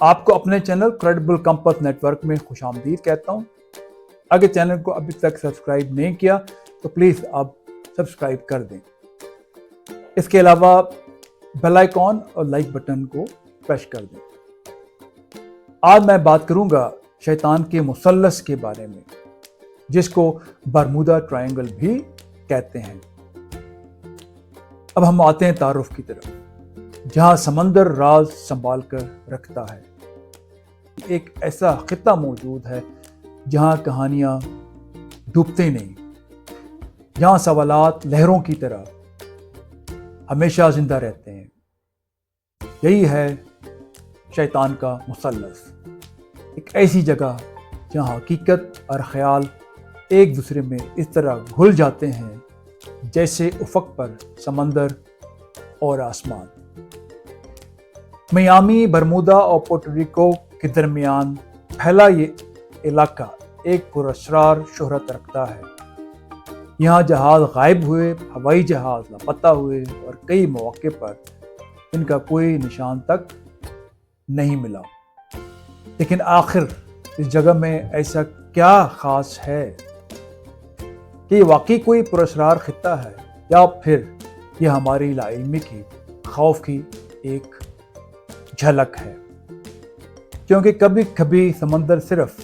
آپ کو اپنے channel credible campus network میں خوش آمدید کہتا ہوں۔ اگر چینل کو ابھی تک سبسکرائب نہیں کیا تو پلیز آپ سبسکرائب کر دیں۔ اس کے علاوہ بیل آئیکن اور لائک بٹن کو پریس کر دیں۔ آج میں بات کروں گا شیطان کے مثلث کے بارے میں، جس کو برمودا ٹرائنگل بھی کہتے ہیں۔ اب ہم آتے ہیں تعارف کی طرف، جہاں سمندر راز سنبھال کر رکھتا ہے۔ ایک ایسا خطہ موجود ہے جہاں کہانیاں ڈوبتے نہیں، جہاں سوالات لہروں کی طرح ہمیشہ زندہ رہتے ہیں۔ یہی ہے شیطان کا مثلث، ایک ایسی جگہ جہاں حقیقت اور خیال ایک دوسرے میں اس طرح گھل جاتے ہیں جیسے افق پر سمندر اور آسمان۔ میامی، برمودا اور پورٹو ریکو کے درمیان پھیلا یہ علاقہ ایک پراسرار شہرت رکھتا ہے۔ یہاں جہاز غائب ہوئے، ہوائی جہاز لاپتہ ہوئے اور کئی مواقع پر ان کا کوئی نشان تک نہیں ملا۔ لیکن آخر اس جگہ میں ایسا کیا خاص ہے کہ یہ واقعی کوئی پراسرار خطہ ہے، یا پھر یہ ہماری لا علمی کی خوف کی ایک جھلک ہے؟ کیونکہ کبھی کبھی سمندر صرف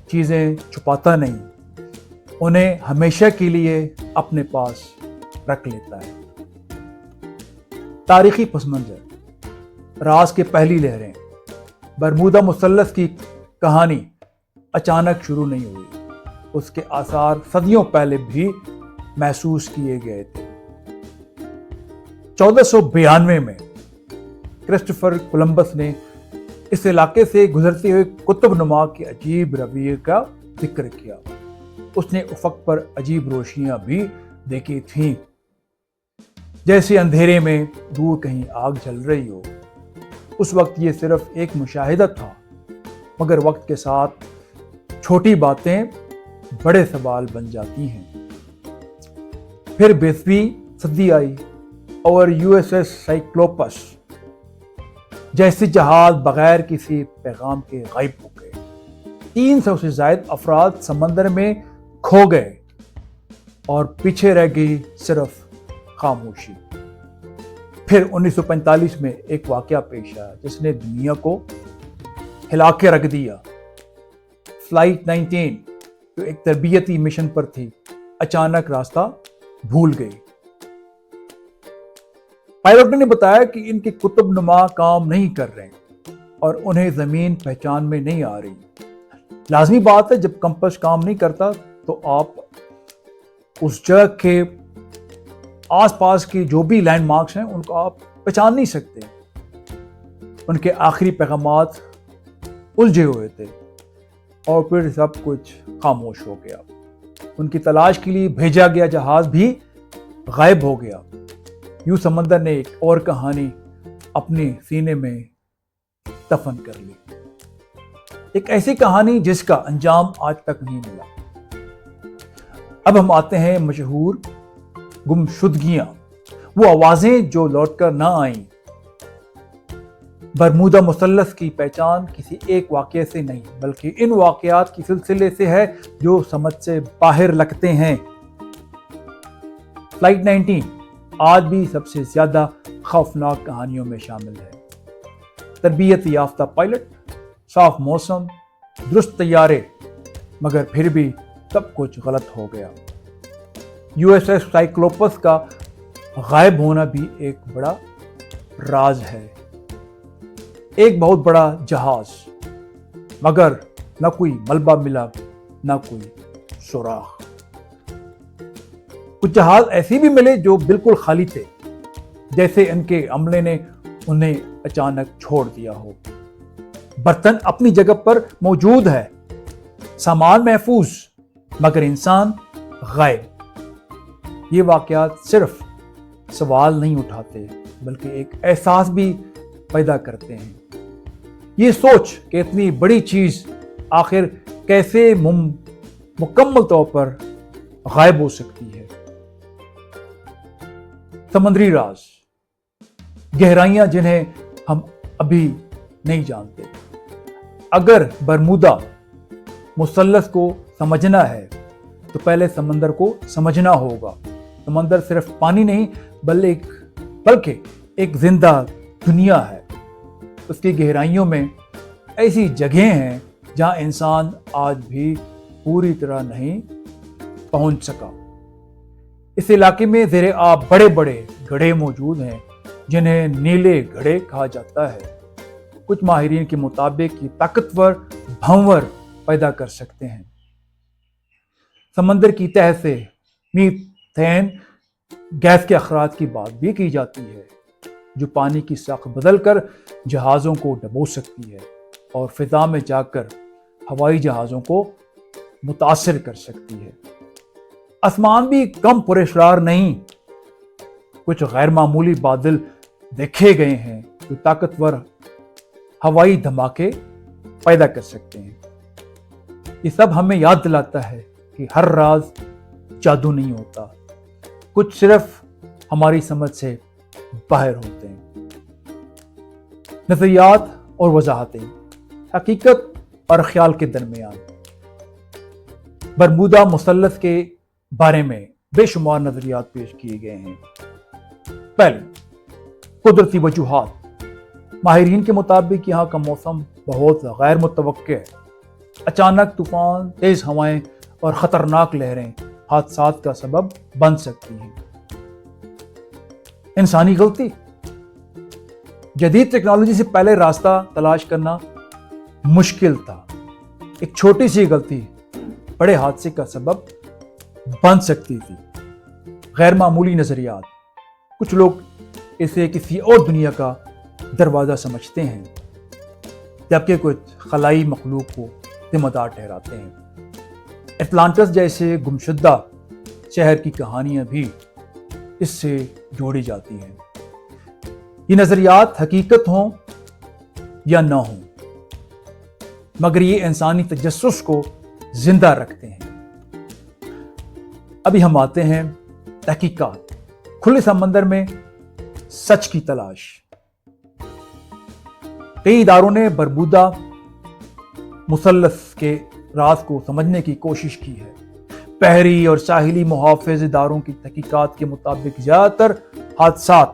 چیزیں چھپاتا نہیں، انہیں ہمیشہ کے لیے اپنے پاس رکھ لیتا ہے۔ تاریخی پس منظر، راز کے پہلی لہریں۔ برمودا مثلث کی کہانی اچانک شروع نہیں ہوئی، اس کے آثار صدیوں پہلے بھی محسوس کیے گئے تھے۔ 1492 میں کرسٹوفر کولمبس نے اس علاقے سے گزرتے ہوئے قطب نما کے عجیب رویے کا ذکر کیا۔ اس نے افق پر عجیب روشنیاں بھی دیکھی تھیں، جیسے اندھیرے میں دور کہیں آگ جل رہی ہو۔ اس وقت یہ صرف ایک مشاہدہ تھا، مگر وقت کے ساتھ چھوٹی باتیں بڑے سوال بن جاتی ہیں۔ پھر 20ویں صدی آئی اور USS سائکلوپس جیسے جہاز بغیر کسی پیغام کے غائب ہو گئے۔ 300 سے زائد افراد سمندر میں کھو گئے اور پیچھے رہ گئی صرف خاموشی۔ پھر 1945 میں ایک واقعہ پیش آیا جس نے دنیا کو ہلا کے رکھ دیا۔ فلائٹ 19 جو ایک تربیتی مشن پر تھی، اچانک راستہ بھول گئی۔ پائلٹ نے بتایا کہ ان کے قطب نما کام نہیں کر رہے اور انہیں زمین پہچان میں نہیں آ رہی۔ لازمی بات ہے، جب کمپس کام نہیں کرتا تو آپ اس جگہ کے آس پاس کی جو بھی لینڈ مارکس ہیں ان کو آپ پہچان نہیں سکتے۔ ان کے آخری پیغامات الجھے ہوئے تھے اور پھر سب کچھ خاموش ہو گیا۔ ان کی تلاش کے لیے بھیجا گیا جہاز بھی غائب ہو گیا۔ یوں سمندر نے ایک اور کہانی اپنے سینے میں دفن کر لی، ایک ایسی کہانی جس کا انجام آج تک نہیں ملا۔ اب ہم آتے ہیں مشہور گمشدگیاں، وہ آوازیں جو لوٹ کر نہ آئیں۔ برمودا مثلث کی پہچان کسی ایک واقعے سے نہیں، بلکہ ان واقعات کی سلسلے سے ہے جو سمجھ سے باہر لگتے ہیں۔ فلائٹ 19 آج بھی سب سے زیادہ خوفناک کہانیوں میں شامل ہے۔ تربیت یافتہ پائلٹ، صاف موسم، درست طیارے، مگر پھر بھی سب کچھ غلط ہو گیا۔ USS سائکلوپس کا غائب ہونا بھی ایک بڑا راز ہے۔ ایک بہت بڑا جہاز، مگر نہ کوئی ملبہ ملا، نہ کوئی سوراخ۔ کچھ جہاز ایسے بھی ملے جو بالکل خالی تھے، جیسے ان کے عملے نے انہیں اچانک چھوڑ دیا ہو۔ برتن اپنی جگہ پر موجود ہے، سامان محفوظ، مگر انسان غائب۔ یہ واقعات صرف سوال نہیں اٹھاتے بلکہ ایک احساس بھی پیدا کرتے ہیں۔ یہ سوچ کہ اتنی بڑی چیز آخر کیسے مکمل طور پر غائب ہو سکتی ہے۔ سمندری راز، گہرائیاں جنہیں ہم ابھی نہیں جانتے۔ اگر برمودا مثلث کو سمجھنا ہے تو پہلے سمندر کو سمجھنا ہوگا۔ سمندر صرف پانی نہیں بلکہ ایک زندہ دنیا ہے۔ اس کی گہرائیوں میں ایسی جگہیں ہیں جہاں انسان آج بھی پوری طرح نہیں پہنچ سکا۔ اس علاقے میں زیر آب بڑے بڑے گڑھے موجود ہیں جنہیں نیلے گڑھے کہا جاتا ہے۔ کچھ ماہرین کے مطابق یہ طاقتور بھنور پیدا کر سکتے ہیں۔ سمندر کی تہہ سے میتھین گیس کے اخراج کی بات بھی کی جاتی ہے جو پانی کی ساخت بدل کر جہازوں کو ڈبو سکتی ہے اور فضا میں جا کر ہوائی جہازوں کو متاثر کر سکتی ہے۔ آسمان بھی کم پراسرار نہیں۔ کچھ غیر معمولی بادل دیکھے گئے ہیں جو طاقتور ہوائی دھماکے پیدا کر سکتے ہیں۔ یہ سب ہمیں یاد دلاتا ہے کہ ہر راز جادو نہیں ہوتا، کچھ صرف ہماری سمجھ سے باہر ہوتے ہیں۔ نظریات اور وضاحتیں، حقیقت اور خیال کے درمیان۔ برمودا مثلث کے بارے میں بے شمار نظریات پیش کیے گئے ہیں۔ پہلے، قدرتی وجوہات۔ ماہرین کے مطابق یہاں کا موسم بہت غیر متوقع ہے۔ اچانک طوفان، تیز ہوائیں اور خطرناک لہریں حادثات کا سبب بن سکتی ہیں۔ انسانی غلطی۔ جدید ٹیکنالوجی سے پہلے راستہ تلاش کرنا مشکل تھا۔ ایک چھوٹی سی غلطی بڑے حادثے کا سبب بن سکتی تھی۔ غیر معمولی نظریات۔ کچھ لوگ اسے کسی اور دنیا کا دروازہ سمجھتے ہیں جبکہ کچھ خلائی مخلوق کو ذمہ دار ٹھہراتے ہیں۔ اٹلانٹس جیسے گمشدہ شہر کی کہانیاں بھی اس سے جوڑی جاتی ہیں۔ یہ نظریات حقیقت ہوں یا نہ ہوں، مگر یہ انسانی تجسس کو زندہ رکھتے ہیں۔ ابھی ہم آتے ہیں تحقیقات۔ کھلے سمندر میں سچ کی تلاش۔ کئی اداروں نے برمودا مثلث کے راز کو سمجھنے کی کوشش کی ہے۔ بحری اور ساحلی محافظ اداروں کی تحقیقات کے مطابق زیادہ تر حادثات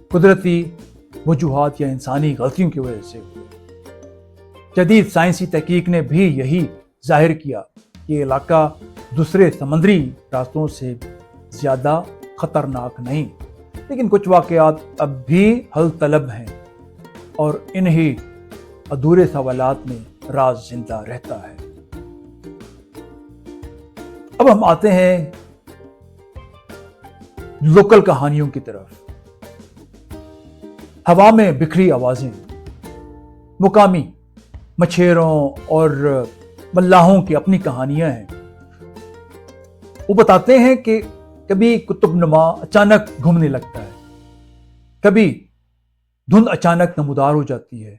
قدرتی وجوہات یا انسانی غلطیوں کی وجہ سے ہوئے۔ جدید سائنسی تحقیق نے بھی یہی ظاہر کیا کہ یہ علاقہ دوسرے سمندری راستوں سے زیادہ خطرناک نہیں، لیکن کچھ واقعات اب بھی حل طلب ہیں اور انہی ادھورے سوالات میں راز زندہ رہتا ہے۔ اب ہم آتے ہیں لوکل کہانیوں کی طرف۔ ہوا میں بکھری آوازیں۔ مقامی مچھیروں اور ملاحوں کی اپنی کہانیاں ہیں۔ وہ بتاتے ہیں کہ کبھی قطب نما اچانک گھومنے لگتا ہے، کبھی دھند اچانک نمودار ہو جاتی ہے،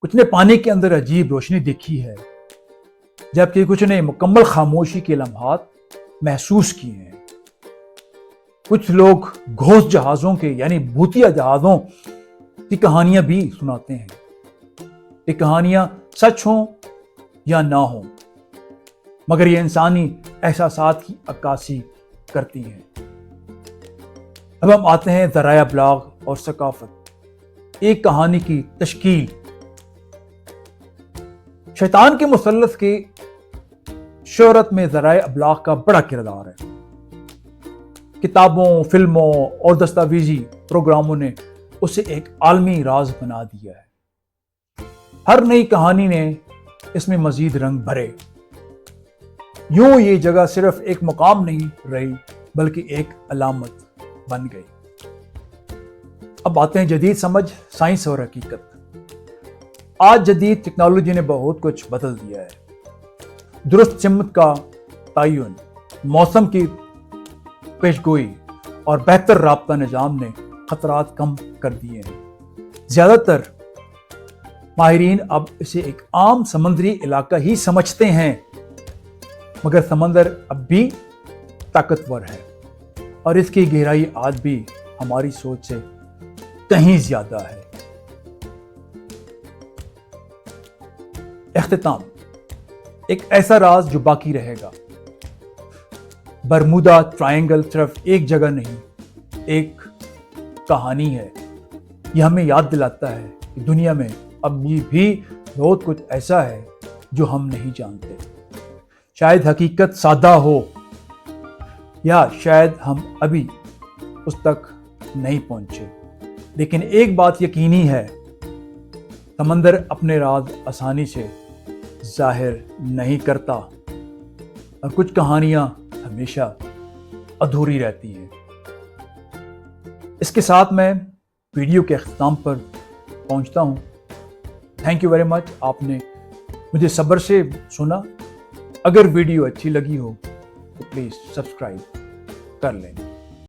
کچھ نے پانی کے اندر عجیب روشنی دیکھی ہے، جبکہ کچھ نے مکمل خاموشی کے لمحات محسوس کیے ہیں۔ کچھ لوگ گھوسٹ جہازوں کے یعنی بھوتیا جہازوں کی کہانیاں بھی سناتے ہیں۔ یہ کہانیاں سچ ہوں یا نہ ہوں، مگر یہ انسانی احساسات کی عکاسی کرتی ہیں۔ اب ہم آتے ہیں ذرائع ابلاغ اور ثقافت۔ ایک کہانی کی تشکیل۔ شیطان کے مثلث کی شہرت میں ذرائع ابلاغ کا بڑا کردار ہے۔ کتابوں، فلموں اور دستاویزی پروگراموں نے اسے ایک عالمی راز بنا دیا ہے۔ ہر نئی کہانی نے اس میں مزید رنگ بھرے۔ یوں یہ جگہ صرف ایک مقام نہیں رہی بلکہ ایک علامت بن گئی۔ اب آتے ہیں جدید سمجھ، سائنس اور حقیقت۔ آج جدید ٹیکنالوجی نے بہت کچھ بدل دیا ہے۔ درست سمت کا تعین، موسم کی پیشگوئی اور بہتر رابطہ نظام نے خطرات کم کر دیے ہیں۔ زیادہ تر ماہرین اب اسے ایک عام سمندری علاقہ ہی سمجھتے ہیں، مگر سمندر اب بھی طاقتور ہے اور اس کی گہرائی آج بھی ہماری سوچ سے کہیں زیادہ ہے۔ اختتام، ایک ایسا راز جو باقی رہے گا۔ برمودا ٹرائنگل صرف ایک جگہ نہیں، ایک کہانی ہے۔ یہ ہمیں یاد دلاتا ہے کہ دنیا میں اب بھی بہت کچھ ایسا ہے جو ہم نہیں جانتے۔ شاید حقیقت سادہ ہو، یا شاید ہم ابھی اس تک نہیں پہنچے، لیکن ایک بات یقینی ہے، سمندر اپنے راز آسانی سے ظاہر نہیں کرتا، اور کچھ کہانیاں ہمیشہ ادھوری رہتی ہیں۔ اس کے ساتھ میں ویڈیو کے اختتام پر پہنچتا ہوں۔ تھینک یو ویری مچ، آپ نے مجھے صبر سے سنا۔ اگر ویڈیو اچھی لگی ہو تو پلیز سبسکرائب کر لیں۔